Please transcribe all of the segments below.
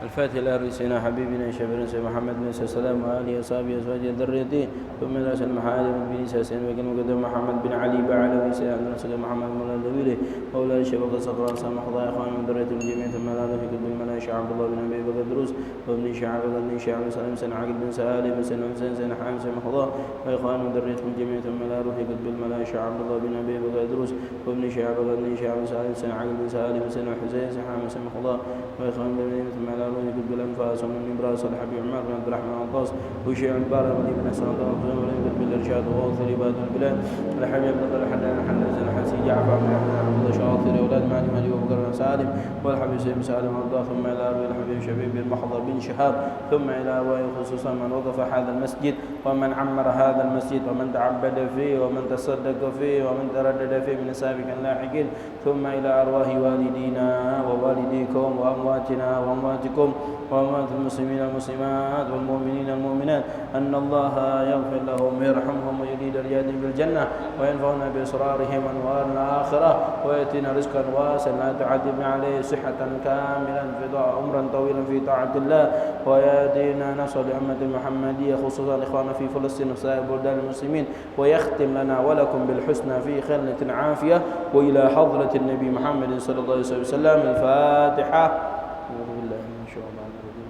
الفاتح إلى رئيسنا حبيبنا شفيعنا سيدنا محمد بن سلام وآله وصحبه وأزواجه ذريته ثم إلى سيدنا محمد بن ساسين وكان مقدم محمد بن علي بعلوي سيدنا سيدنا محمد مولى الدويله مولى الشباب الصقر سامح الله إخوان من ذرية الجميع ثم لا في قلب الملائكة عبد الله بن أبي بكر دروس وابن شعب بن شعب سلام سن عقل بن سالم بن سن حسين سن حام سامح الله وإخوان من ذرية الجميع ثم لا في قلب الملائكة عبد الله بن أبي بكر دروس وابن شعب بن شعب سالم سن عقل بن سالم بن سن حسين سن حام سامح الله وإخوان من ذرية ثم لا في قلب الأنفاس ومن إبراس الحبيب عمر بن عبد الرحمن الطاس وشيع البار ولي بن حسن ولي بالإرشاد وغوث عباد البلاد الحبيب بن الحنان حنان الحسي جعفر بن عبد الله شاطر أولاد مالي مالي وبكر بن سالم والحبيب سيد سالم الله ثم إلى أبي الحبيب شبيب بن محضر بن شهاب ثم إلى أبويه خصوصا من وقف هذا المسجد ومن عمر هذا المسجد ومن تعبد فيه ومن تصدق فيه ومن تردد فيه من سابق اللاحقين ثم إلى أرواح والدينا ووالديكم وأمواتنا وأمواتكم وأموات المسلمين والمسلمات والمؤمنين والمؤمنات أن الله يغفر لهم ويرحمهم ويزيد درجاتهم في الجنة وينفعنا بأسرارهم أنوار الآخرة ويأتينا رزقا واسعا لا تعذبنا عليه صحة كاملا في عمرا طويلا في طاعة الله ويأتينا نصر لأمة المحمدية خصوصا إخواننا في فلسطين وسائر بلدان المسلمين ويختم لنا ولكم بالحسنى في خلة عافية وإلى حضرة النبي محمد صلى الله عليه وسلم الفاتحة.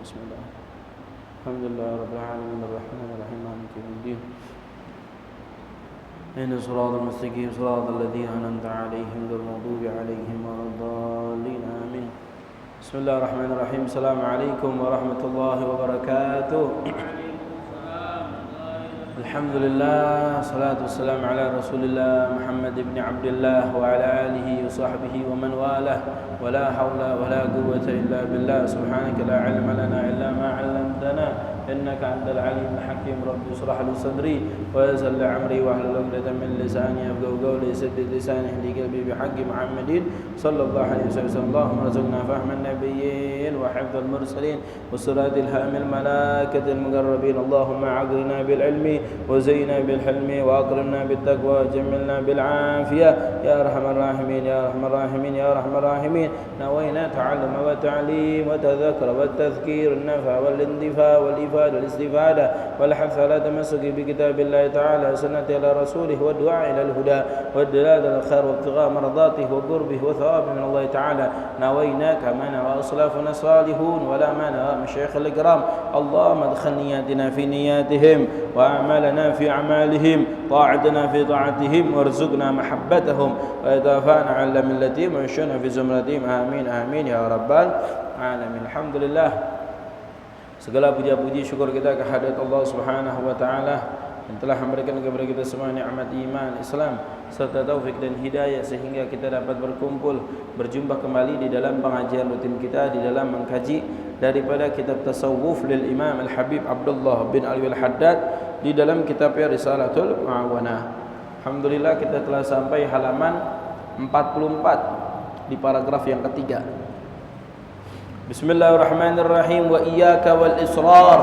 بسم الله الحمد لله رب العالمين الرحمن الرحيم مالك يوم الدين إن الصراط المستقيم صراط الذين أنعمت عليهم غير المغضوب عليهم ولا الضالين آمين. بسم الله الرحمن الرحيم. السلام عليكم ورحمة الله وبركاته. الحمد لله صلاة والسلام على رسول الله محمد بن عبد الله وعلى آله وصحبه ومن والاه ولا حول ولا قوة إلا بالله سبحانك لا علم لنا إلا ما علمتنا إنك أنت العليم الحكيم. رب اشرح لي صدري ويسر لي أمري واحلل عقدة من لساني يفقهوا قولي سدد لساني اهدي قلبي بحق محمد صلى الله عليه وسلم. اللهم ارزقنا فهم النبيين وحفظ المرسلين وصلاة الهام الملائكة المقربين. اللهم أعقلنا بالعلم وزينا بالحلم وأكرمنا بالتقوى وجملنا بالعافية يا أرحم الراحمين يا أرحم الراحمين يا أرحم الراحمين. نوينا تعلم وتعليم وتذكر والتذكير النفع والاندفاع والإفادة والاستفادة والحث على تمسك بكتاب الله تعالى وسنة على رسوله والدعاء إلى الهدى والدلالة على الخير وابتغاء مرضاته وقربه وثواب من الله تعالى. نوينا كما نوى أسلافنا الصالحون ولا ما نوى مشايخ الكرام. اللهم ادخل نياتنا في نياتهم وأعمالنا في أعمالهم طاعتنا في طاعتهم وارزقنا محبتهم ويتوفانا على ملتهم ويشنا في زمرتهم آمين آمين يا رب العالمين. الحمد لله. Segala puja-puji syukur kita kehadirat Allah Subhanahu wa taala yang telah memberikan kepada kita semua nikmat iman, Islam serta taufik dan hidayah sehingga kita dapat berkumpul berjumpa kembali di dalam pengajian rutin kita di dalam mengkaji daripada kitab tasawuf lil Imam Al-Habib Abdullah bin Alwi Al-Haddad di dalam kitabnya Risalatul Mu'awanah. Alhamdulillah kita telah sampai halaman 44 di paragraf yang ketiga. Bismillahirrahmanirrahim. Wa iyyaka wal israr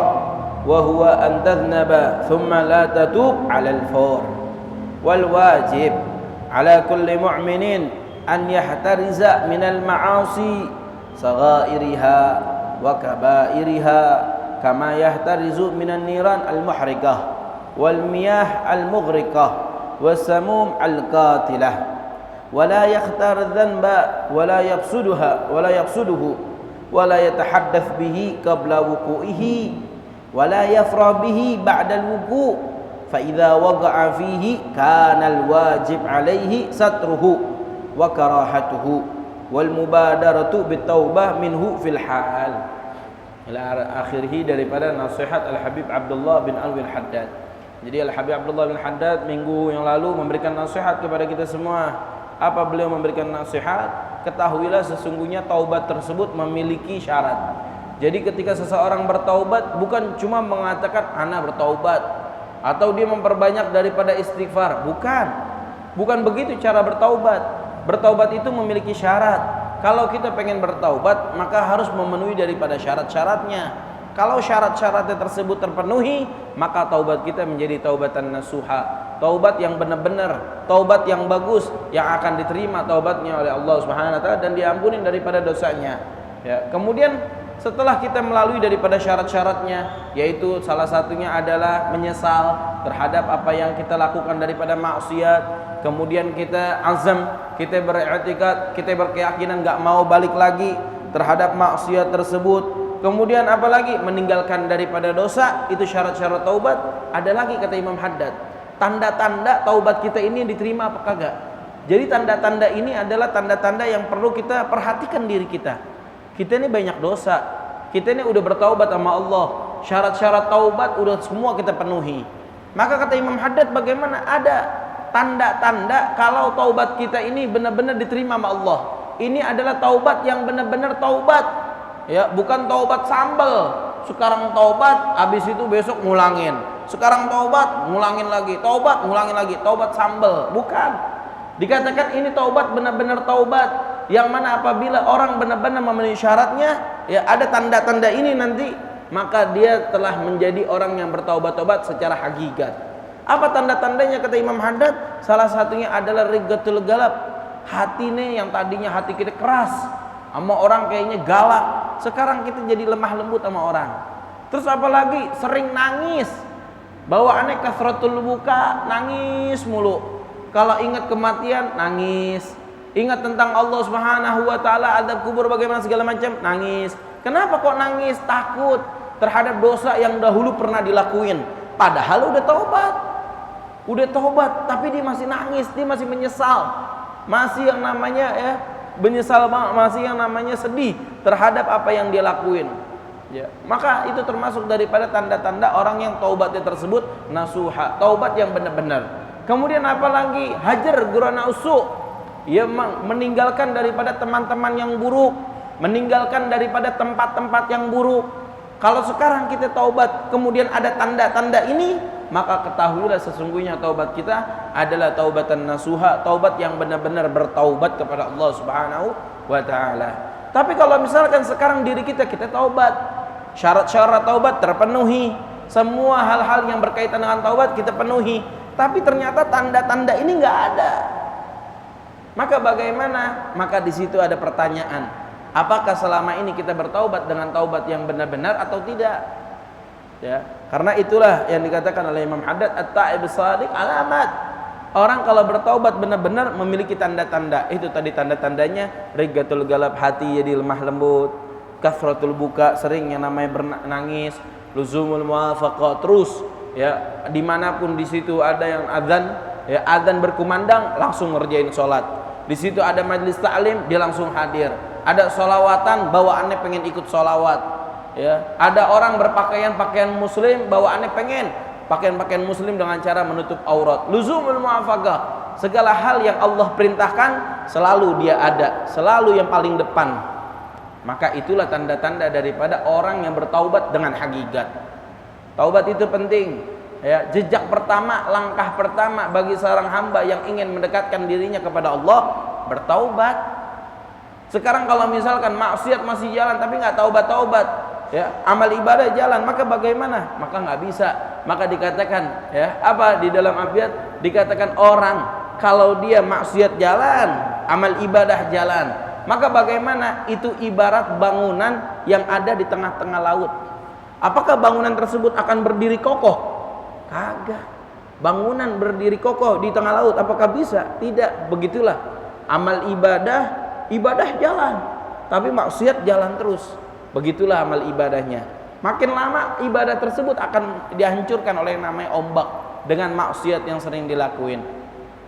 wa huwa an tadhnaba thumma la tatub 'ala al-fawr wal wajib 'ala kulli mu'minin an yahtariza min al-ma'asi saghairiha wa kabairiha kama yahtarizu min an-niran al-muhriqah wal miyah al-mughriqah was samum al-qatilah wa la yakhtar dhanba wa la yaqsuduhu ولا يتحدث به قبل وقوعه ولا يفرح به بعد الوقوع فإذا وقع فيه كان الواجب عليه ستره وكراهته والمبادرة بالتوبة منه في الحال إلى آخره daripada nasihat Al-Habib Abdullah bin Alwi Al-Haddad. Jadi Al-Habib Abdullah bin Haddad minggu yang lalu memberikan nasihat kepada kita semua. Apa beliau memberikan nasihat? Ketahuilah sesungguhnya taubat tersebut memiliki syarat. Jadi ketika seseorang bertaubat bukan cuma mengatakan ana bertaubat atau dia memperbanyak daripada istighfar. Bukan begitu cara bertaubat. Bertaubat itu memiliki syarat. Kalau kita pengen bertaubat maka harus memenuhi daripada syarat-syaratnya. Kalau syarat-syaratnya tersebut terpenuhi, maka taubat kita menjadi taubatan nasuha, taubat yang benar-benar, taubat yang bagus, yang akan diterima taubatnya oleh Allah Subhanahu wa taala dan diampuni daripada dosanya. Ya. Kemudian setelah kita melalui daripada syarat-syaratnya, yaitu salah satunya adalah menyesal terhadap apa yang kita lakukan daripada maksiat, kemudian kita azam, kita beriktikad, kita berkeyakinan gak mau balik lagi terhadap maksiat tersebut. Kemudian apalagi meninggalkan daripada dosa, itu syarat-syarat taubat. Ada lagi kata Imam Haddad, tanda-tanda taubat kita ini diterima apa kagak. Jadi tanda-tanda ini adalah tanda-tanda yang perlu kita perhatikan diri kita. Kita ini banyak dosa, kita ini udah bertaubat sama Allah, syarat-syarat taubat udah semua kita penuhi. Maka kata Imam Haddad, bagaimana ada tanda-tanda kalau taubat kita ini benar-benar diterima sama Allah. Ini adalah taubat yang benar-benar taubat. Ya, bukan taubat sambal. Sekarang taubat, habis itu besok ngulangin. Sekarang taubat, ngulangin lagi. Taubat, ngulangin lagi. Taubat sambal. Bukan. Dikatakan ini taubat benar-benar taubat. Yang mana apabila orang benar-benar memenuhi syaratnya, ya ada tanda-tanda ini nanti, maka dia telah menjadi orang yang bertaubat-taubat secara hakikat. Apa tanda-tandanya kata Imam Haddad? Salah satunya adalah rigatul galab. Hati nih yang tadinya hati kita keras, sama orang kayaknya galak, sekarang kita jadi lemah lembut sama orang. Terus apalagi sering nangis, bawaannya kasratul buka, nangis mulu. Kalau ingat kematian nangis, ingat tentang Allah Subhanahu wa taala, adab kubur bagaimana segala macam, nangis. Kenapa kok nangis? Takut terhadap dosa yang dahulu pernah dilakuin, padahal udah taubat, tapi dia masih nangis, dia masih menyesal, masih yang namanya menyesal, masih yang namanya sedih terhadap apa yang dia lakuin. Ya, maka itu termasuk daripada tanda-tanda orang yang taubatnya tersebut nasuha, taubat yang benar-benar. Kemudian apalagi hajar gurana usu, ya, meninggalkan daripada teman-teman yang buruk, meninggalkan daripada tempat-tempat yang buruk. Kalau sekarang kita taubat kemudian ada tanda-tanda ini, maka ketahuilah sesungguhnya taubat kita adalah taubatan nasuha, taubat yang benar-benar bertaubat kepada Allah Subhanahu wa taala. Tapi kalau misalkan sekarang diri kita taubat, syarat-syarat taubat terpenuhi, semua hal-hal yang berkaitan dengan taubat kita penuhi, tapi ternyata tanda-tanda ini nggak ada. Maka bagaimana? Maka di situ ada pertanyaan, apakah selama ini kita bertaubat dengan taubat yang benar-benar atau tidak? Ya, karena itulah yang dikatakan oleh Imam Haddad, at-ta'ib shadiq alamat. Orang kalau bertaubat benar-benar memiliki tanda-tanda. Itu tadi tanda-tandanya, rigatul galab, hati jadi lemah lembut, kasratul buka, sering yang namanya bernangis, luzumul muwafaqah, terus ya dimanapun di situ ada yang adzan, ya adzan berkumandang langsung ngerjain sholat. Di situ ada majlis ta'lim, dia langsung hadir. Ada sholawatan, bawaannya pengen ikut sholawat. Ya, ada orang berpakaian pakaian muslim, bawaannya pengen pakaian muslim dengan cara menutup aurat. Luzumul muwafaqah, segala hal yang Allah perintahkan selalu dia ada, selalu yang paling depan. Maka itulah tanda-tanda daripada orang yang bertaubat dengan hakikat. Taubat itu penting. Ya, jejak pertama, langkah pertama bagi seorang hamba yang ingin mendekatkan dirinya kepada Allah, bertaubat. Sekarang kalau misalkan maksiat masih jalan tapi nggak taubat-taubat, ya amal ibadah jalan, maka bagaimana? Maka nggak bisa. Maka dikatakan, ya apa di dalam abiyat dikatakan, orang kalau dia maksiat jalan, amal ibadah jalan, maka bagaimana? Itu ibarat bangunan yang ada di tengah-tengah laut. Apakah bangunan tersebut akan berdiri kokoh? Kagak. Bangunan berdiri kokoh di tengah laut, apakah bisa? Tidak. Begitulah amal ibadah jalan, tapi maksiat jalan terus. Begitulah amal ibadahnya. Makin lama ibadah tersebut akan dihancurkan oleh yang namanya ombak dengan maksiat yang sering dilakuin.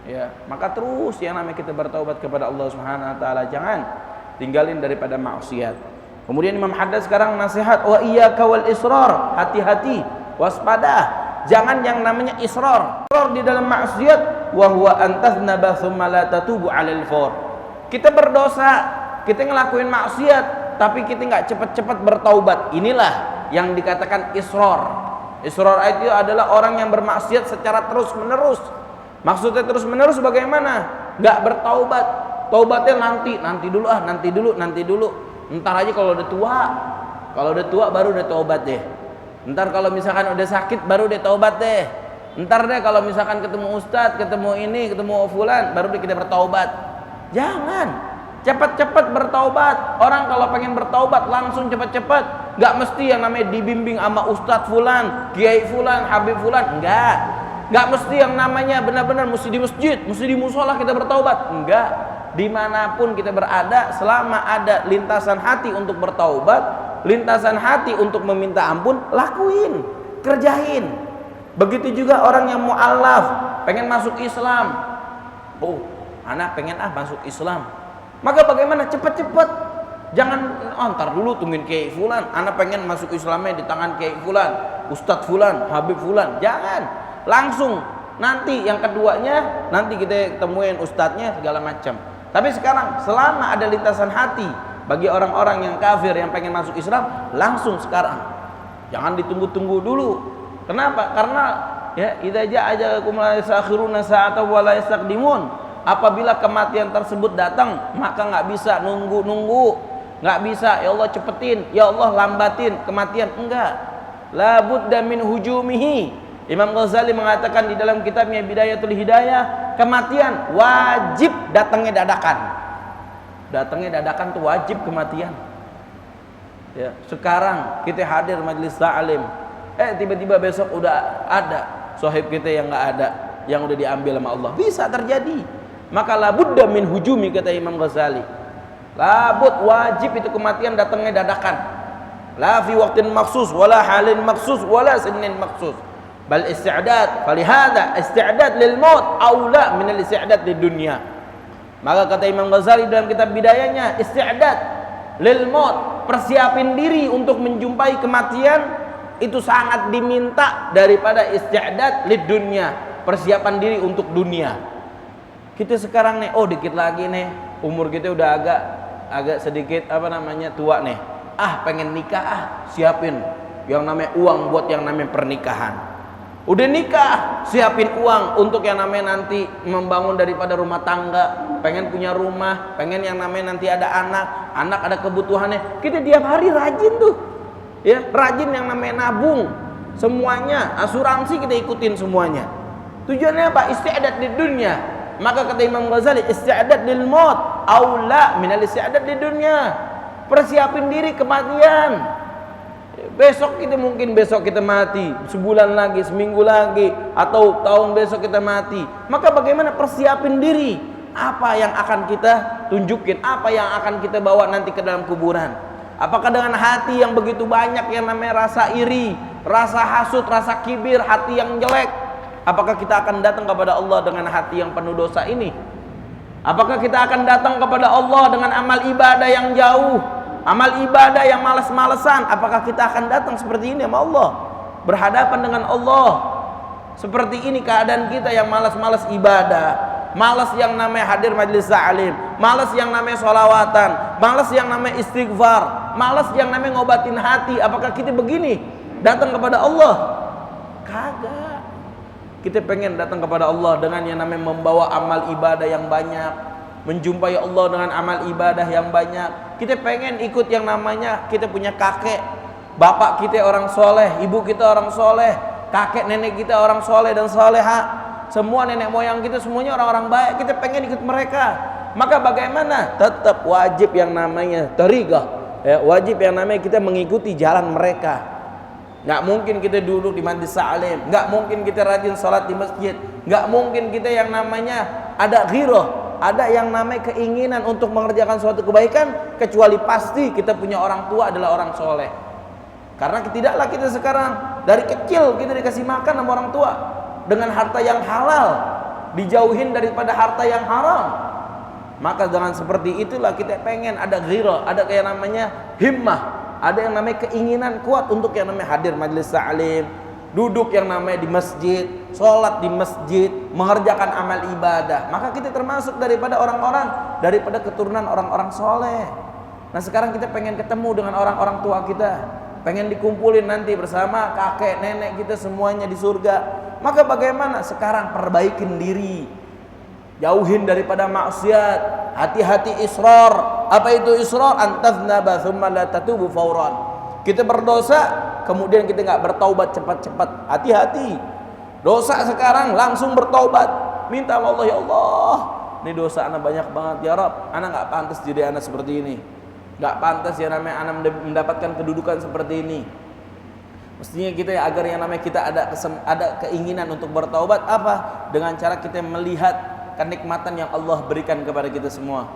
Ya, maka terus yang namanya kita bertaubat kepada Allah Subhanahu wa taala, jangan tinggalin daripada maksiat. Kemudian Imam Haddad sekarang nasihat, wa iyyaka wal israr, hati-hati, waspada, jangan yang namanya israr. Israr di dalam maksiat, wa huwa antaznaba tsumma la tatubu 'alal fawr. Kita berdosa, kita ngelakuin maksiat, tapi kita nggak cepat-cepat bertaubat. Inilah yang dikatakan israr. Israr itu adalah orang yang bermaksiat secara terus-menerus. Maksudnya terus-menerus bagaimana? Nggak bertaubat. Taubatnya nanti dulu. Ntar aja kalau udah tua. Kalau udah tua baru udah taubat deh. Ntar kalau misalkan udah sakit baru udah taubat deh. Ntar deh kalau misalkan ketemu ustadz, ketemu ini, ketemu fulan, baru deh kita bertaubat. Jangan. cepat-cepat bertaubat. Orang kalau pengen bertaubat langsung cepat-cepat. Nggak mesti yang namanya dibimbing sama Ustadz Fulan, Kiai Fulan, Habib Fulan. Nggak mesti yang namanya benar-benar mesti di masjid, mesti di musola kita bertaubat. Enggak. Dimanapun kita berada, selama ada lintasan hati untuk bertaubat, lintasan hati untuk meminta ampun, lakuin, kerjain. Begitu juga orang yang mu'allaf, pengen masuk Islam. Oh, anak pengen masuk Islam. Maka bagaimana? Cepat-cepat. Jangan ntar dulu tungguin Kiai Fulan. Anak pengen masuk Islamnya di tangan Kiai Fulan, Ustadz Fulan, Habib Fulan. Jangan. Langsung. Nanti yang keduanya nanti kita temuin ustadznya segala macam. Tapi sekarang selama ada lintasan hati bagi orang-orang yang kafir yang pengen masuk Islam, langsung sekarang. Jangan ditunggu-tunggu dulu. Kenapa? Karena ya idza jaa ajalukum la yasakhiruna sa'atan wa la yastaqdimun. Apabila kematian tersebut datang, maka nggak bisa nunggu-nunggu, nggak bisa ya Allah cepetin, ya Allah lambatin kematian, enggak. La budda min hujumihi. Imam Ghazali mengatakan di dalam kitabnya Bidayatul Hidayah, kematian wajib datangnya dadakan. Datangnya dadakan tuh wajib kematian. Ya, sekarang kita hadir majelis ta'lim, tiba-tiba besok udah ada sahib kita yang nggak ada, yang udah diambil sama Allah. Bisa terjadi. Maka labudda min hujumi, kata Imam Ghazali. Labud, wajib itu kematian datangnya dadakan. La fi waqtin maksus, wala halin maksus, wala sinin maksus. Bal isti'dad, falihada isti'dad lil maut aula min al isti'dad lid dunya. Maka kata Imam Ghazali dalam kitab Bidayahnya, isti'dad lil maut, persiapin diri untuk menjumpai kematian itu sangat diminta daripada isti'dad lid dunya, persiapan diri untuk dunia. Kita sekarang nih, dikit lagi nih, umur kita udah agak sedikit tua nih. Pengen nikah, siapin yang namanya uang buat yang namanya pernikahan. Udah nikah, siapin uang untuk yang namanya nanti membangun daripada rumah tangga, pengen punya rumah, pengen yang namanya nanti ada anak ada kebutuhannya. Kita tiap hari rajin tuh. Ya, rajin yang namanya nabung. Semuanya, asuransi kita ikutin semuanya. Tujuannya apa? Isti'dad di dunia. Maka kata Imam Ghazali, isti'dad lil maut aula minal isti'dad di dunia. Persiapin diri kematian. Besok kita mati, sebulan lagi, seminggu lagi, atau tahun besok kita mati. Maka bagaimana persiapin diri? Apa yang akan kita tunjukin? Apa yang akan kita bawa nanti ke dalam kuburan? Apakah dengan hati yang begitu banyak yang namanya rasa iri, rasa hasut, rasa kibir, hati yang jelek? Apakah kita akan datang kepada Allah dengan hati yang penuh dosa ini? Apakah kita akan datang kepada Allah dengan amal ibadah yang jauh, amal ibadah yang malas-malesan? Apakah kita akan datang seperti ini sama Allah, berhadapan dengan Allah? Seperti ini keadaan kita yang malas-malas ibadah, malas yang namanya hadir majelis ta'lim, malas yang namanya sholawatan, malas yang namanya istighfar, malas yang namanya ngobatin hati. Apakah kita begini datang kepada Allah? Kagak. Kita pengen datang kepada Allah dengan yang namanya membawa amal ibadah yang banyak, menjumpai Allah dengan amal ibadah yang banyak. Kita pengen ikut yang namanya kita punya kakek, bapak kita orang soleh, ibu kita orang soleh, kakek nenek kita orang soleh dan soleha, semua nenek moyang kita semuanya orang-orang baik. Kita pengen ikut mereka. Maka bagaimana? Tetap wajib yang namanya tariqah, ya, wajib yang namanya kita mengikuti jalan mereka. Nggak mungkin kita duduk di majelis ta'lim, nggak mungkin kita rajin salat di masjid, nggak mungkin kita yang namanya ada ghirah, ada yang namanya keinginan untuk mengerjakan suatu kebaikan, kecuali pasti kita punya orang tua adalah orang soleh. Karena tidaklah kita sekarang dari kecil kita dikasih makan sama orang tua dengan harta yang halal, dijauhin daripada harta yang haram. Maka dengan seperti itulah kita pengen ada ghirah, ada kayak namanya himmah, ada yang namanya keinginan kuat untuk yang namanya hadir majelis ta'lim, duduk yang namanya di masjid, sholat di masjid, mengerjakan amal ibadah. Maka kita termasuk daripada orang-orang, daripada keturunan orang-orang soleh. Nah sekarang kita pengen ketemu dengan orang-orang tua kita, pengen dikumpulin nanti bersama kakek nenek kita semuanya di surga. Maka bagaimana? Sekarang perbaikin diri, jauhin daripada maksiat, hati-hati israr. Apa itu israr? Antaznaba thumma la tatubu fauran. Kita berdosa, kemudian kita nggak bertaubat cepat-cepat. Hati-hati. Dosa sekarang langsung bertaubat. Minta sama Allah, ya Allah, ini dosa anak banyak banget ya Rob, anak nggak pantas jadi anak seperti ini, nggak pantas ya namanya anak mendapatkan kedudukan seperti ini. Mestinya kita agar yang namanya kita ada keinginan untuk bertaubat apa? Dengan cara kita melihat kenikmatan yang Allah berikan kepada kita semua.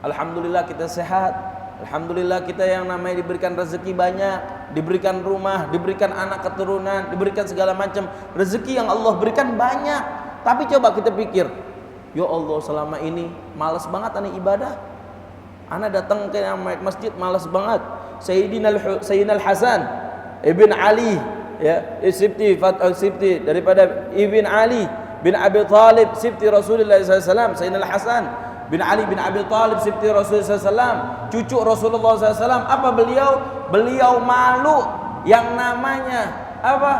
Alhamdulillah kita sehat, alhamdulillah kita yang namanya diberikan rezeki banyak, diberikan rumah, diberikan anak keturunan, diberikan segala macam rezeki yang Allah berikan banyak. Tapi coba kita pikir, ya Allah selama ini malas banget ana ibadah. Ana datang ke masjid malas banget. Sayyidina Al-Hasan Ibn Ali ya, Sibti daripada Ibn Ali bin Abi Talib Sibti Rasulullah SAW. Sayyidina Al-Hasan bin Ali bin Abi Talib Sibti Rasulullah SAW, cucu Rasulullah SAW. Apa beliau? Beliau malu yang namanya apa?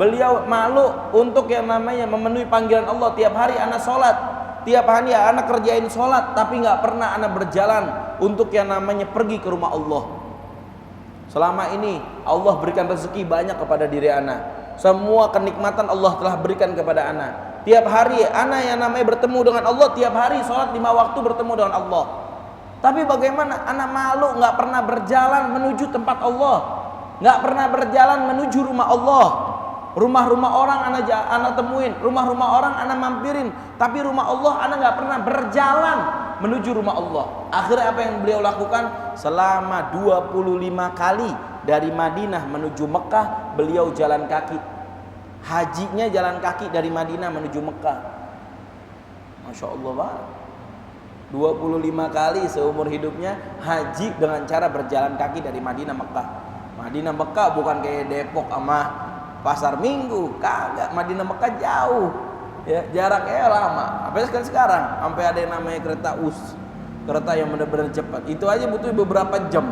Beliau malu untuk yang namanya memenuhi panggilan Allah. Tiap hari anak sholat, tiap hari anak kerjain sholat, tapi nggak pernah anak berjalan untuk yang namanya pergi ke rumah Allah. Selama ini Allah berikan rezeki banyak kepada diri anak. Semua kenikmatan Allah telah berikan kepada anak. Tiap hari anak yang namanya bertemu dengan Allah, tiap hari sholat 5 waktu bertemu dengan Allah. Tapi bagaimana anak malu nggak pernah berjalan menuju tempat Allah, nggak pernah berjalan menuju rumah Allah. Rumah-rumah orang anak temuin, rumah-rumah orang anak mampirin, tapi rumah Allah anak nggak pernah berjalan menuju rumah Allah. Akhirnya apa yang beliau lakukan? Selama 25 kali dari Madinah menuju Mekah beliau jalan kaki. Hajinya jalan kaki dari Madinah menuju Mekah. Masya Allah banget. 25 kali seumur hidupnya haji dengan cara berjalan kaki dari Madinah Mekah. Madinah Mekah bukan kayak Depok sama Pasar Minggu, kagak. Madinah Mekah jauh, ya jaraknya lama. Apa sekarang? Sampai ada yang namanya kereta kereta yang benar-benar cepat. Itu aja butuh beberapa jam.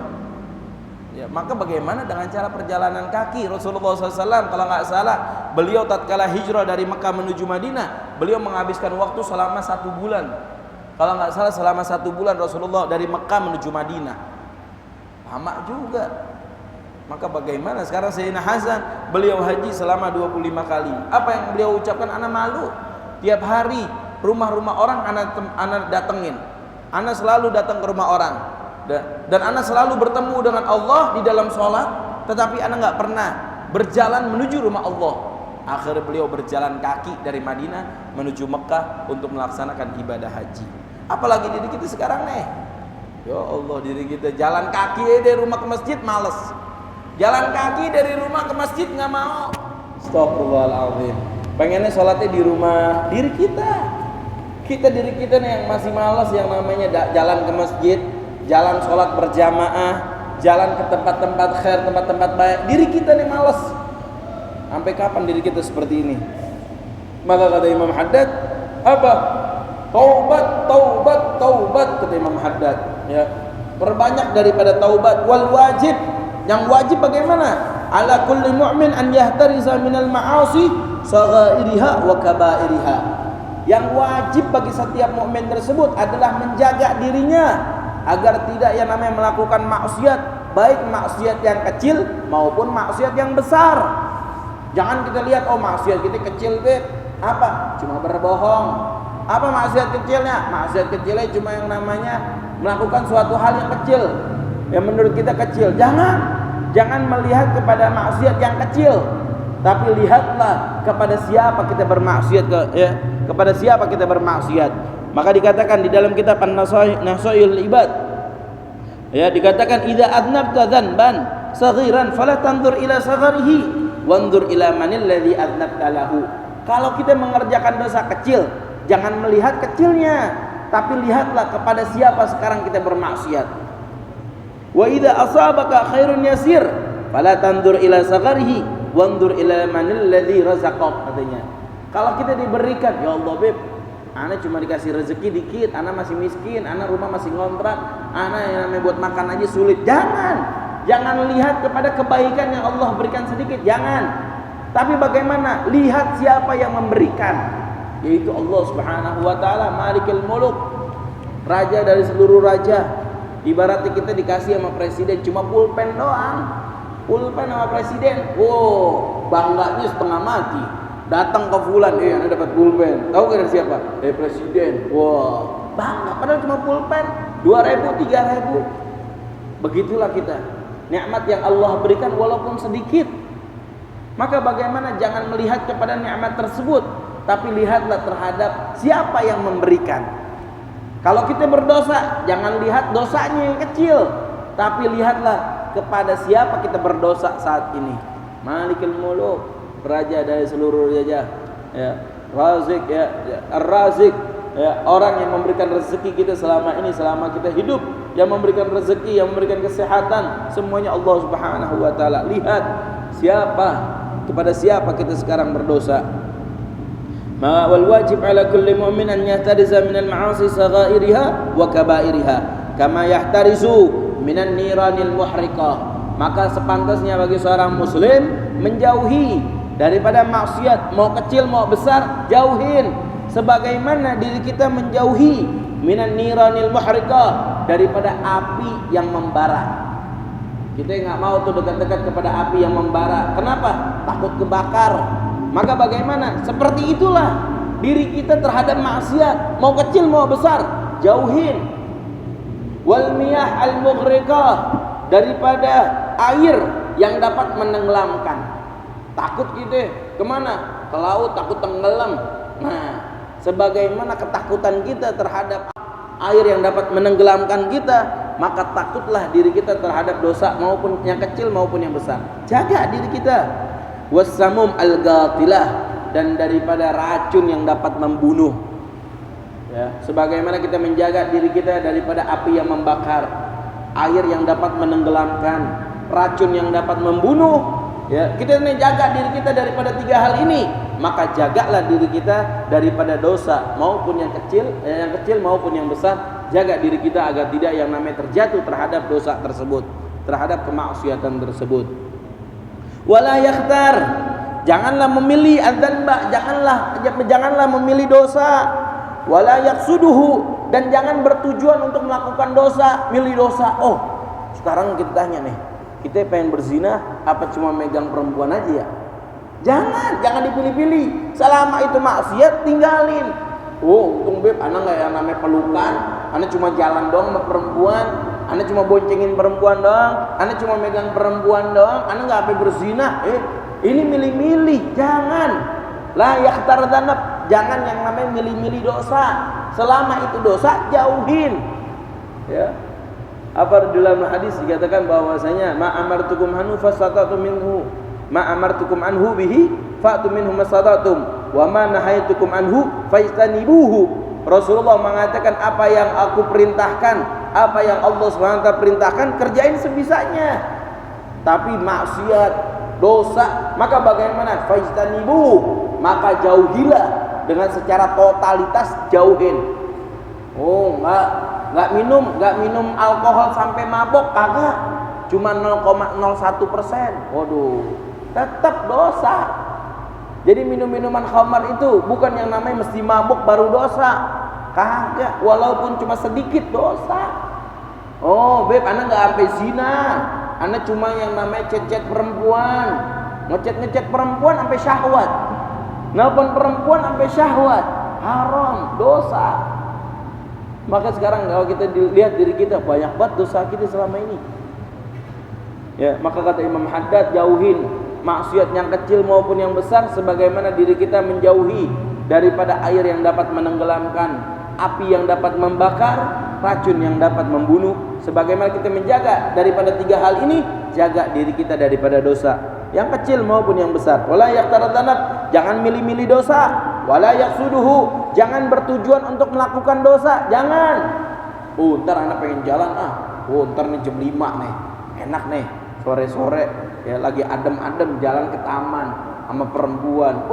Ya, maka bagaimana dengan cara perjalanan kaki Rasulullah SAW? Kalau nggak salah, beliau tatkala hijrah dari Mekah menuju Madinah, beliau menghabiskan waktu selama 1 bulan. Kalau nggak salah selama 1 bulan Rasulullah dari Mekah menuju Madinah. Lama juga. Maka bagaimana sekarang Sayyidina Hasan beliau haji selama 25 kali. Apa yang beliau ucapkan? Anak malu. Tiap hari rumah-rumah orang anak datengin. Anak selalu datang ke rumah orang. Dan anak selalu bertemu dengan Allah di dalam sholat, tetapi anak nggak pernah berjalan menuju rumah Allah. Akhirnya beliau berjalan kaki dari Madinah menuju Mekah untuk melaksanakan ibadah haji. Apalagi diri kita sekarang nih. Ya Allah, diri kita jalan kaki dari rumah ke masjid males. Jalan kaki dari rumah ke masjid nggak mau. Astagfirullahaladzim. Pengennya sholatnya di rumah diri kita. Diri kita nih yang masih malas yang namanya jalan ke masjid, jalan sholat berjamaah, jalan ke tempat-tempat khair, tempat-tempat baik. Diri kita nih malas. Sampai kapan diri kita seperti ini? Maka kata Imam Haddad, apa? Taubat, taubat, taubat, kata Imam Haddad. Ya, perbanyak daripada taubat. Wal wajib. Yang wajib bagaimana? Ala kulli mu'min an yahtariza minal ma'asi saghairiha wa kabairiha. Yang wajib bagi setiap mukmin tersebut adalah menjaga dirinya agar tidak yang namanya melakukan maksiat, baik maksiat yang kecil maupun maksiat yang besar. Jangan kita lihat oh maksiat kita kecil deh, apa? Cuma berbohong. Apa maksiat kecilnya? Maksiat kecilnya cuma yang namanya melakukan suatu hal yang kecil, yang menurut kita kecil. Jangan melihat kepada maksiat yang kecil, tapi lihatlah kepada siapa kita bermaksiat kepada siapa kita bermaksiat. Maka dikatakan di dalam kitab An-Nasaihul Ibad, ya dikatakan idza adnabta dzanban saghiran fala tanzur ila sagharihi wanzur ila manil ladzi adnabta lahu. Kalau kita mengerjakan dosa kecil, jangan melihat kecilnya, tapi lihatlah kepada siapa sekarang kita bermaksiat. Wa idza asabaka khairun yasir fala tanzur ila sagharihi wanzur ila manil ladzi razaqak, katanya. Kalau kita diberikan, ya Allah beb, ana cuma dikasih rezeki dikit, ana masih miskin, ana rumah masih ngontrak, ana yang namanya buat makan aja sulit. Jangan lihat kepada kebaikan yang Allah berikan sedikit, jangan. Tapi bagaimana? Lihat siapa yang memberikan, yaitu Allah Subhanahu wa taala, Malikul Muluk, raja dari seluruh raja. Ibaratnya kita dikasih sama presiden cuma pulpen doang, pulpen sama presiden, wow bangganya setengah mati. datang ke fulan, anda dapat pulpen. Tahu gak dari siapa? Presiden. Wah, bangga. Padahal cuma pulpen 2.000, 3.000. Begitulah kita. Nikmat yang Allah berikan walaupun sedikit. Maka bagaimana jangan melihat kepada nikmat tersebut, tapi lihatlah terhadap siapa yang memberikan. Kalau kita berdosa, jangan lihat dosanya yang kecil, tapi lihatlah kepada siapa kita berdosa saat ini. Malikul Muluk, raja dari seluruh raja, ya, Razik, ya, Ar-Razik, ya, orang yang memberikan rezeki kita selama ini, selama kita hidup, yang memberikan rezeki, yang memberikan kesehatan, semuanya Allah Subhanahu wa taala. Lihat kepada siapa kita sekarang berdosa. Wal wajib ala kulli mu'min an yahtariza minal ma'asi saghairiha wa kabairiha kama yahtarizu minan niranil muhriqah. Maka sepantasnya bagi seorang muslim menjauhi daripada maksiat, mau kecil mau besar, jauhin. Sebagaimana diri kita menjauhi minan niranil muhriqah, daripada api yang membara. Kita nggak mau tuh dekat-dekat kepada api yang membara. Kenapa? Takut kebakar. Maka bagaimana? Seperti itulah diri kita terhadap maksiat, mau kecil mau besar, jauhin. Wal miyah al mughriqah, daripada air yang dapat menenggelamkan. Takut kita kemana? Ke laut, takut tenggelam. Nah, sebagaimana ketakutan kita terhadap air yang dapat menenggelamkan kita, maka takutlah diri kita terhadap dosa, maupun yang kecil maupun yang besar. Jaga diri kita. Wassamum al-ghatilah, dan daripada racun yang dapat membunuh. Ya, sebagaimana kita menjaga diri kita daripada api yang membakar, air yang dapat menenggelamkan, racun yang dapat membunuh. Ya, kita menjaga diri kita daripada 3 hal ini, maka jagalah diri kita daripada dosa, maupun yang kecil maupun yang besar. Jaga diri kita agar tidak yang namanya terjatuh terhadap dosa tersebut, terhadap kemaksiatan tersebut. Wala yakhtar, janganlah memilih adzanba, janganlah memilih dosa. Wala yaqsuduhu, dan jangan bertujuan untuk melakukan dosa, milih dosa. Oh, sekarang kita tanya nih, kita pengen berzina apa cuma megang perempuan aja ya? Jangan dipilih-pilih. Selama itu maksiat, tinggalin. Oh, untung beb, anak nggak yang namanya pelukan, anak cuma jalan doang sama perempuan, anak cuma boncengin perempuan doang, anak cuma megang perempuan doang, anak nggak sampai berzina. Ini milih-milih, jangan. La yakhtar dzanab, jangan yang namanya milih-milih dosa. Selama itu dosa, jauhin. Ya. Apa dalam hadis dikatakan bahwasanya ma amartukum anhu fasatatu minhu, ma amartukum anhu bihi fa'tu minhu masatatum, wa ma nahaitukum anhu fajtanibuhu. Rasulullah mengatakan, apa yang aku perintahkan, apa yang Allah SWT perintahkan, kerjain sebisanya. Tapi maksiat, dosa, maka bagaimana? Fajtanibuhu, maka jauhilah dengan secara totalitas, jauhin. Oh, enggak minum alkohol sampai mabok, kagak. Cuma 0,01%. Waduh, tetap dosa. Jadi minum-minuman khamar itu bukan yang namanya mesti mabuk baru dosa. Kagak, walaupun cuma sedikit dosa. Oh, beb, anak enggak sampai zina. Anak cuma yang namanya chat-chat perempuan. Ngechat perempuan sampai syahwat. Nelpon perempuan sampai syahwat. Haram, dosa. Maka sekarang kalau kita lihat diri kita, banyak banget dosa kita selama ini. Ya, maka kata Imam Haddad, jauhin maksiat yang kecil maupun yang besar, sebagaimana diri kita menjauhi daripada air yang dapat menenggelamkan, api yang dapat membakar, racun yang dapat membunuh. Sebagaimana kita menjaga daripada 3 hal ini, jaga diri kita daripada dosa yang kecil maupun yang besar. Wala yakhtar dzanab, jangan milih-milih dosa. Wala yaqsuduhu, jangan bertujuan untuk melakukan dosa, jangan. Oh, ntar anak pengen jalan ntar nih jam 5 nih, enak nih, sore-sore ya lagi adem-adem jalan ke taman sama perempuan.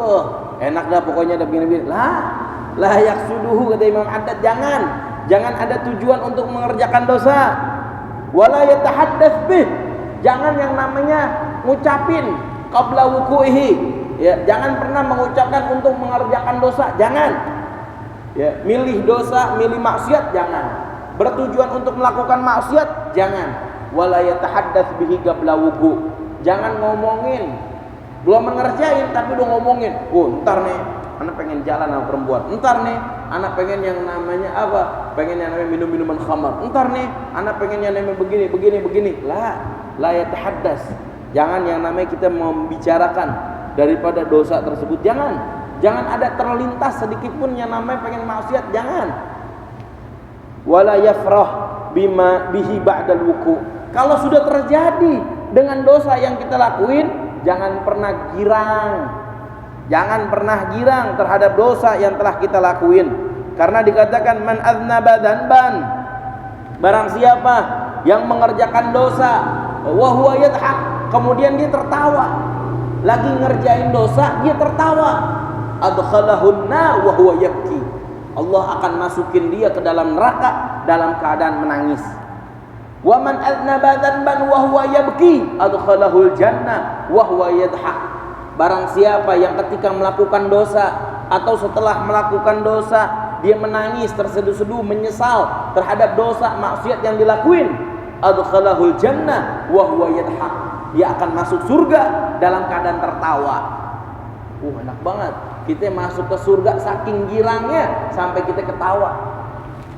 Enak dah pokoknya, ada begini-begini. La yaqsuduhu, kata Imam Haddad, jangan ada tujuan untuk mengerjakan dosa. Wala yatahaddats bih, jangan yang namanya ngucapin qabla wuqu'ihi. Ya, jangan pernah mengucapkan untuk mengerjakan dosa, jangan. Ya, milih dosa, milih maksiat, jangan. Bertujuan untuk melakukan maksiat, jangan. Wala yatahaddats bihi qabla wuqu'. Jangan ngomongin Belum mengerjain tapi udah ngomongin, ntar nih anak pengen jalan sama perempuan, ntar nih anak pengen yang namanya apa, pengen yang namanya minum-minuman khamar, ntar nih anak pengen yang namanya begini. La yatahaddas. Jangan yang namanya kita membicarakan daripada dosa tersebut. Jangan ada terlintas sedikit pun yang namanya pengen maksiat, jangan. Wala yafrah bima bihi ba'dal wuku. Kalau sudah terjadi dengan dosa yang kita lakuin, jangan pernah girang terhadap dosa yang telah kita lakuin. Karena dikatakan man aznaba dzanban, barang siapa yang mengerjakan dosa wa huwa yadhak, kemudian dia tertawa, lagi ngerjain dosa dia tertawa, adkhalahunna wa huwa yabki, Allah akan masukin dia ke dalam neraka dalam keadaan menangis. Wa man aznaba dzanban wa huwa yabki adkhalahul jannah wa huwa yadhak. Barang siapa yang ketika melakukan dosa atau setelah melakukan dosa dia menangis terseduh-seduh menyesal terhadap dosa maksiat yang dilakuin, adkhalahul jannah wa huwa yadhak, dia akan masuk surga dalam keadaan tertawa. Enak banget. Kita masuk ke surga saking girangnya sampai kita ketawa.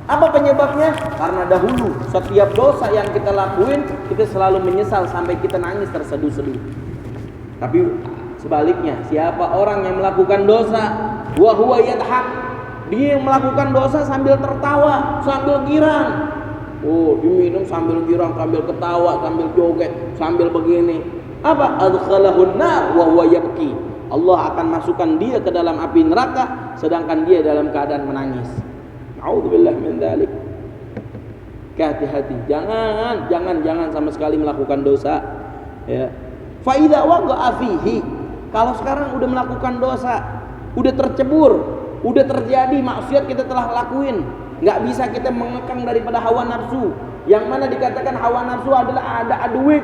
Apa penyebabnya? Karena dahulu setiap dosa yang kita lakuin kita selalu menyesal sampai kita nangis terseduh-seduh. Tapi sebaliknya, siapa orang yang melakukan dosa wa huwa yadhak, dia yang melakukan dosa sambil tertawa, sambil girang. Diminum sambil girang, sambil ketawa, sambil joget, sambil begini. Apa? Adkhalahun nar wa huwa yabki. Allah akan masukkan dia ke dalam api neraka sedangkan dia dalam keadaan menangis. A'udzubillah min dzalik. Hati-hati, jangan sama sekali melakukan dosa. Ya. Fa idza waqa'a fihi, kalau sekarang udah melakukan dosa, udah tercebur, udah terjadi maksiat kita telah lakuin, nggak bisa kita mengekang daripada hawa nafsu. Yang mana dikatakan hawa nafsu adalah ada aduik,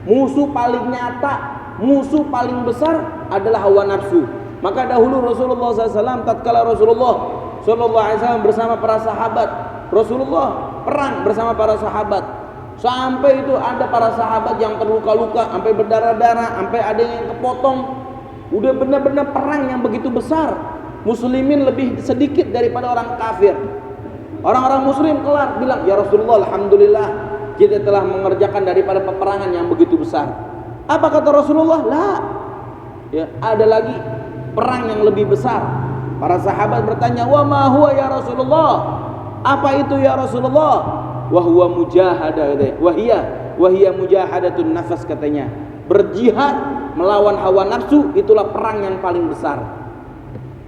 musuh paling nyata, musuh paling besar adalah hawa nafsu. Maka dahulu Rasulullah SAW, tatkala Rasulullah SAW bersama para sahabat, Rasulullah perang bersama para sahabat, sampai itu ada para sahabat yang terluka-luka, sampai berdarah-darah, sampai ada yang kepotong. Udah benar-benar perang yang begitu besar, muslimin lebih sedikit daripada orang kafir. Orang-orang muslim kelar bilang, ya Rasulullah, alhamdulillah kita telah mengerjakan daripada peperangan yang begitu besar. Apa kata Rasulullah? Lah, ya, ada lagi perang yang lebih besar. Para sahabat bertanya, wa ma huwa ya Rasulullah? Apa itu ya Rasulullah? Wa huwa mujahadah, wa hiya mujahadatun nafas, katanya. Berjihad melawan hawa nafsu itulah perang yang paling besar.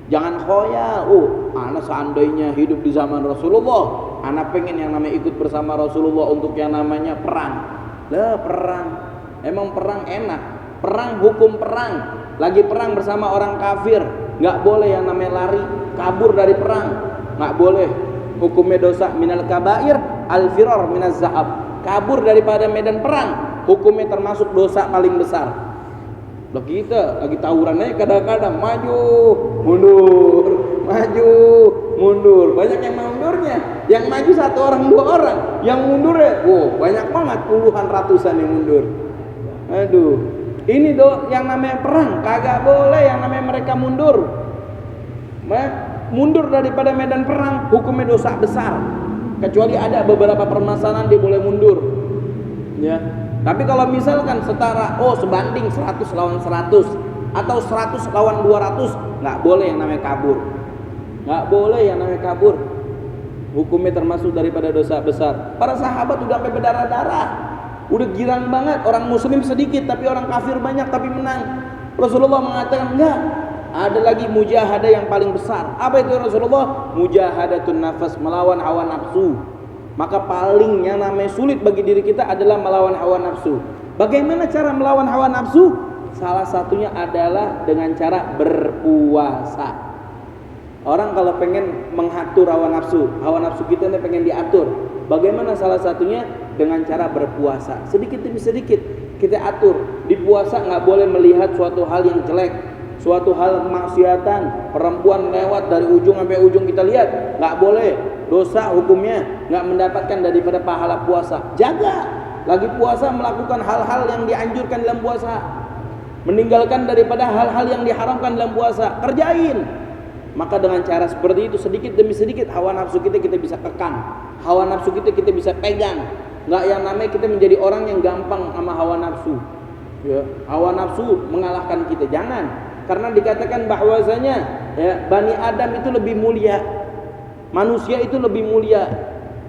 Jangan khoyal, anak seandainya hidup di zaman Rasulullah, anak pengen yang namanya ikut bersama Rasulullah untuk yang namanya perang. Lah, perang, emang perang enak. Perang, hukum perang, lagi perang bersama orang kafir, nggak boleh yang namanya lari, kabur dari perang, nggak boleh. Hukumnya dosa minal kabair, al-firar minaz zahab. Kabur daripada medan perang, hukumnya termasuk dosa paling besar. Loh, kita lagi tawuran aja kadang-kadang maju, mundur, maju, mundur. Banyak yang mundurnya. Yang maju satu orang, dua orang. Yang mundur ya, banyak banget, puluhan, ratusan yang mundur. Aduh, ini yang namanya perang, kagak boleh yang namanya mereka mundur. Mundur daripada medan perang, hukumnya dosa besar. Kecuali ada beberapa permasalahan dia boleh mundur. Ya. Tapi kalau misalkan setara, sebanding 100 lawan 100 atau 100 lawan 200, nggak boleh yang namanya kabur. Nggak boleh yang namanya kabur. Hukumnya termasuk daripada dosa besar. Para sahabat udah sampai berdarah-darah, udah girang banget. Orang muslim sedikit tapi orang kafir banyak tapi menang. Rasulullah mengatakan, enggak, ada lagi mujahadah yang paling besar. Apa itu Rasulullah? Mujahadatun nafas, melawan hawa nafsu. Maka paling yang namanya sulit bagi diri kita adalah melawan hawa nafsu. Bagaimana cara melawan hawa nafsu? Salah satunya adalah dengan cara berpuasa. Orang kalau pengen mengatur hawa nafsu kita ini pengen diatur. Bagaimana salah satunya? Dengan cara berpuasa. Sedikit demi sedikit kita atur. Di puasa nggak boleh melihat suatu hal yang jelek, suatu hal kemaksiatan, perempuan lewat dari ujung sampai ujung kita lihat, nggak boleh. Dosa hukumnya nggak mendapatkan daripada pahala puasa. Jaga lagi puasa melakukan hal-hal yang dianjurkan dalam puasa. meninggalkan daripada hal-hal yang diharamkan dalam puasa, kerjain. Maka dengan cara seperti itu sedikit demi sedikit hawa nafsu kita bisa kekang, hawa nafsu kita bisa pegang. Nggak yang namanya kita menjadi orang yang gampang sama hawa nafsu. Ya, hawa nafsu mengalahkan kita, jangan. Karena dikatakan bahwasanya ya, Bani Adam itu lebih mulia, manusia itu lebih mulia.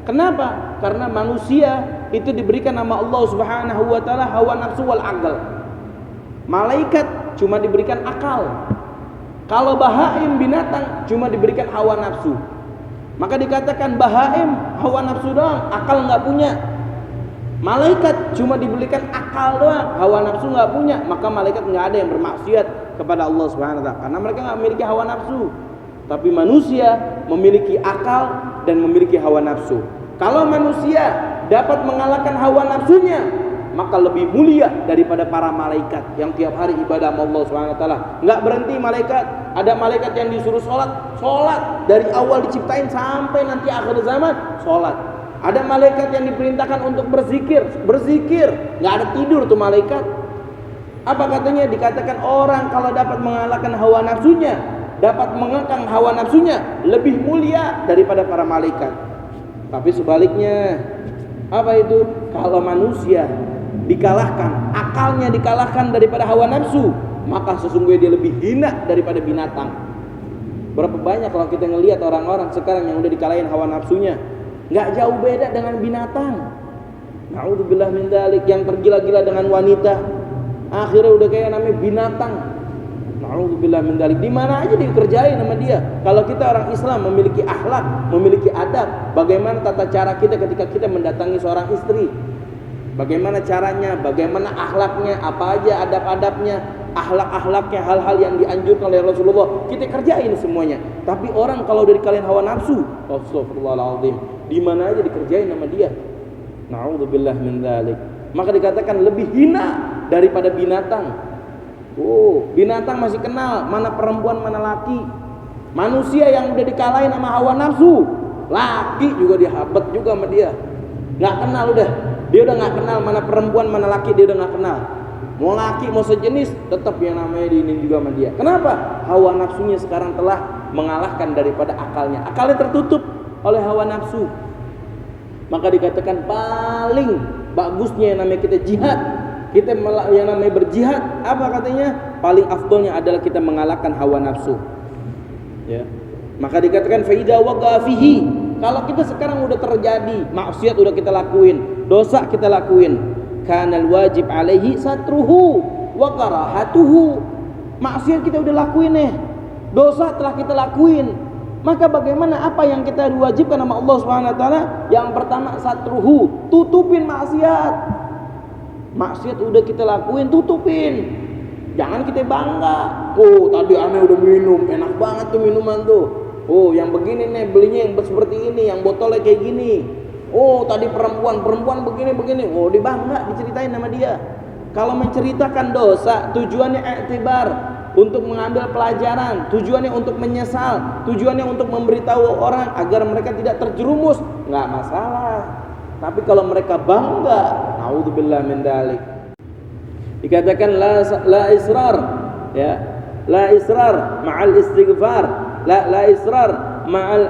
Kenapa? Karena manusia itu diberikan nama Allah Subhanahu wa taala hawa nafsu wal aql. Malaikat cuma diberikan akal. Kalau bahaim binatang cuma diberikan hawa nafsu. Maka dikatakan bahaim hawa nafsu doang, akal nggak punya. Malaikat cuma diberikan akal doang, hawa nafsu nggak punya. Maka malaikat nggak ada yang bermaksiat kepada Allah Subhanahu wa taala karena mereka nggak memiliki hawa nafsu. Tapi manusia memiliki akal dan memiliki hawa nafsu. Kalau manusia dapat mengalahkan hawa nafsunya, maka lebih mulia daripada para malaikat yang tiap hari ibadah sama Allah Subhanahu wa taala. Enggak berhenti malaikat, ada malaikat yang disuruh salat dari awal diciptain sampai nanti akhir zaman salat. Ada malaikat yang diperintahkan untuk berzikir, enggak ada tidur tuh malaikat. Apa katanya? Dikatakan orang kalau dapat mengalahkan hawa nafsunya, dapat mengekang hawa nafsunya, lebih mulia daripada para malaikat. Tapi sebaliknya, apa itu? Kalau manusia dikalahkan, akalnya dikalahkan daripada hawa nafsu, maka sesungguhnya dia lebih hina daripada binatang. Berapa banyak kalau kita ngelihat orang-orang sekarang yang udah dikalahin hawa nafsunya, nggak jauh beda dengan binatang. Na'udzubillah min dzalik, yang tergila-gila dengan wanita, akhirnya udah kayak namanya binatang. Na'udzubillah min dzalik. Di mana aja dikerjain sama dia. Kalau kita orang Islam memiliki akhlak, memiliki adab, bagaimana tata cara kita ketika kita mendatangi seorang istri? Bagaimana caranya, bagaimana akhlaknya, apa aja adab-adabnya, akhlak-akhlaknya, hal-hal yang dianjurkan oleh Rasulullah, kita kerjain semuanya. Tapi orang kalau dari kalian hawa nafsu, astagfirullahaladzim, di mana aja dikerjain sama dia. Na'udzubillah min dzalik. Maka dikatakan lebih hina daripada binatang. Binatang masih kenal mana perempuan mana laki. Manusia yang udah dikalahin sama hawa nafsu, laki juga dihabet juga sama dia. Nggak kenal udah. Dia udah nggak kenal mana perempuan mana laki, dia udah nggak kenal. Mau laki mau sejenis tetap yang namanya diinin juga sama dia. Kenapa? Hawa nafsunya sekarang telah mengalahkan daripada akalnya. Akalnya tertutup oleh hawa nafsu. Maka dikatakan paling bagusnya yang namanya kita jihad, kita yang namanya berjihad, apa katanya? Paling afdolnya adalah kita mengalahkan hawa nafsu. Ya. Maka dikatakan faida waqa fihi. Kalau kita sekarang udah terjadi maksiat udah kita lakuin, dosa kita lakuin, kanal wajib alaihi satruhu wa karahatuhu. Maksiat kita udah lakuin dosa telah kita lakuin. Maka bagaimana apa yang kita diwajibkan sama Allah Subhanahu wa taala? Yang pertama satruhu, tutupin maksiat. Maksiat udah kita lakuin, tutupin. Jangan kita bangga. Tadi aneh udah minum, enak banget tuh minuman tuh. Yang begini nih belinya yang seperti ini, yang botolnya kayak gini. Tadi perempuan begini. Dibangga, diceritain sama dia. Kalau menceritakan dosa, tujuannya i'tibar, untuk mengambil pelajaran, tujuannya untuk menyesal, tujuannya untuk memberitahu orang agar mereka tidak terjerumus, nggak masalah. Tapi kalau mereka bangga, naudzubillah min dzalik. Dikatakan la israr, ya. La israr ma'al istighfar, la israr ma'al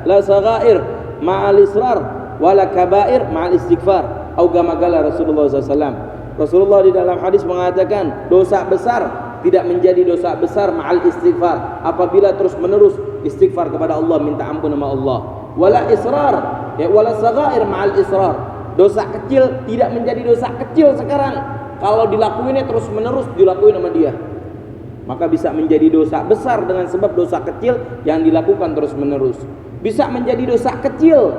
la saghair ma'al israr wala kabair ma'al istighfar. Au kama qala Rasulullah SAW. Rasulullah di dalam hadis mengatakan dosa besar tidak menjadi dosa besar ma'al istighfar apabila terus menerus istighfar kepada Allah, minta ampun sama Allah. Wala israr, ya, wala saghair ma'al israr. Dosa kecil tidak menjadi dosa kecil sekarang kalau dilakuinnya terus menerus dilakuin sama dia. Maka bisa menjadi dosa besar dengan sebab dosa kecil yang dilakukan terus menerus. Bisa menjadi dosa kecil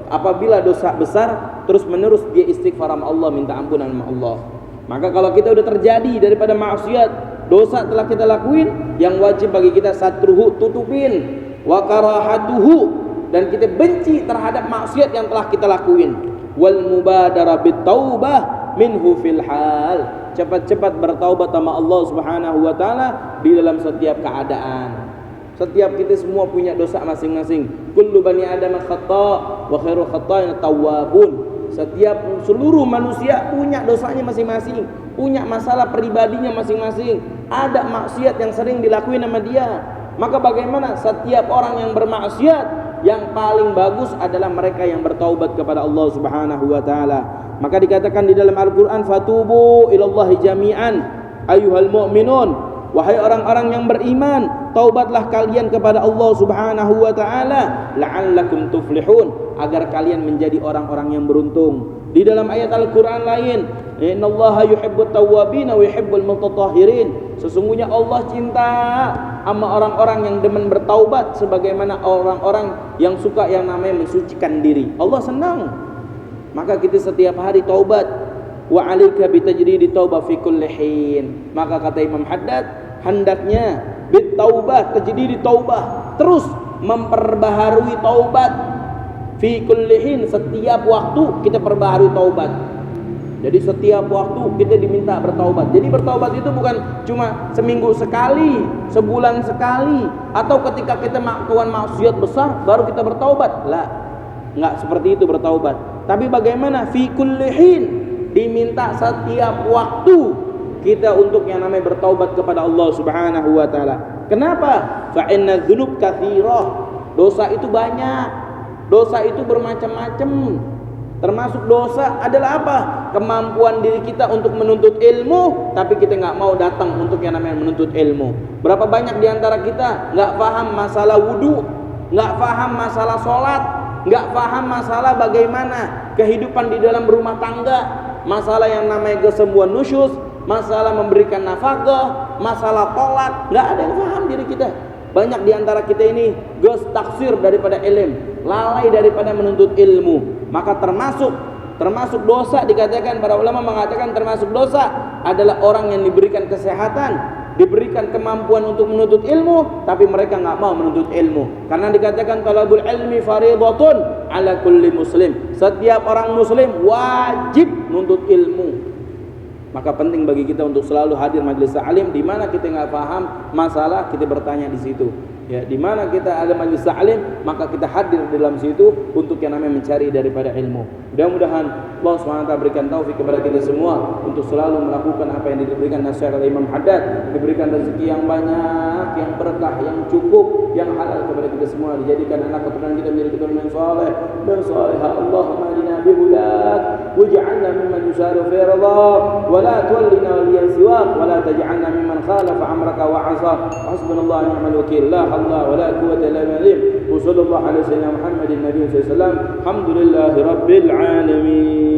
apabila dosa besar terus menerus dia istighfar sama Allah, minta ampunan sama Allah. Maka kalau kita udah terjadi daripada maksiat, dosa telah kita lakuin, yang wajib bagi kita satruhu, tutupin, wa karahatuhu, dan kita benci terhadap maksiat yang telah kita lakuin. Wal mubadara bitaubah minhu fil hal, cepat-cepat bertaubat sama Allah Subhanahu wa taala di dalam setiap keadaan. Setiap kita semua punya dosa masing-masing. Kullu bani adam khata' wa khairu khata'in tawwabun. Seluruh manusia punya dosanya masing-masing, punya masalah pribadinya masing-masing. Ada maksiat yang sering dilakuin sama dia. Maka bagaimana setiap orang yang bermaksiat, yang paling bagus adalah mereka yang bertaubat kepada Allah Subhanahu wa taala. Maka dikatakan di dalam Al-Qur'an, fatubu ilallahi jami'an ayyuhal mu'minun, wahai orang-orang yang beriman, taubatlah kalian kepada Allah Subhanahu wa taala la'allakum tuflihun, agar kalian menjadi orang-orang yang beruntung. Di dalam ayat Al-Qur'an lain, innallaha yuhibbut tawwabin wa yuhibbul mutatahhirin, sesungguhnya Allah cinta sama orang-orang yang demen bertaubat, sebagaimana orang-orang yang suka yang namanya mensucikan diri. Allah senang. Maka kita setiap hari taubat. Wa 'alaika bitajdidi taubah fi kulli hin. Maka kata Imam Haddad, hendaknya bitaubah, tajdidi taubah, terus memperbaharui taubat fi kulli hin, setiap waktu kita perbaharui taubat. Jadi setiap waktu kita diminta bertaubat. Jadi bertaubat itu bukan cuma seminggu sekali, sebulan sekali, atau ketika kita melakukan maksiat besar baru kita bertaubat. Lah, enggak seperti itu bertaubat. Tapi bagaimana fi kulli hin, diminta setiap waktu kita untuk yang namanya bertaubat kepada Allah Subhanahu wa taala. Kenapa? Fa inna dzunub katsirah. Dosa itu banyak. Dosa itu bermacam-macam. Termasuk dosa adalah apa? Kemampuan diri kita untuk menuntut ilmu, tapi kita nggak mau datang untuk yang namanya menuntut ilmu. Berapa banyak di antara kita nggak paham masalah wudu, nggak paham masalah sholat, nggak paham masalah bagaimana kehidupan di dalam rumah tangga, masalah yang namanya kesembuhan nusyus, masalah memberikan nafkah, masalah tolak, nggak ada yang paham diri kita. Banyak di antara kita ini gus taksir daripada ilmu, lalai daripada menuntut ilmu. Maka termasuk dosa, dikatakan para ulama mengatakan termasuk dosa adalah orang yang diberikan kesehatan, diberikan kemampuan untuk menuntut ilmu, tapi mereka nggak mau menuntut ilmu. Karena dikatakan talabul ilmi fardhatun ala kulli muslim. Setiap orang muslim wajib menuntut ilmu. Maka penting bagi kita untuk selalu hadir majelis ta'lim. Di mana kita nggak paham masalah, kita bertanya di situ. Ya, di mana kita ada majelis ta'lim, maka kita hadir di dalam situ untuk yang namanya mencari daripada ilmu. Mudah-mudahan Allah SWT berikan taufik kepada kita semua untuk selalu melakukan apa yang diberikan nasihat oleh Imam Haddad, diberikan rezeki yang banyak, yang berkah, yang cukup, yang halal kepada kita semua, dijadikan anak keturunan kita menjadi keturunan yang saleh dan salihah. Allahumma hadina bihudak waj'alna mimman yusaru fi ridhak wa la tuwallina waliyan siwak wa la taj'alna mimman khalafa amraka wa 'asa. Hasbunallahu wa ni'mal wakeel. La haula wa la quwwata illa billah. Wa sallallahu ala sayyidina Muhammadin nabiyyi sallallahu alaihi wasallam. Alhamdulillahi rabbil alamin.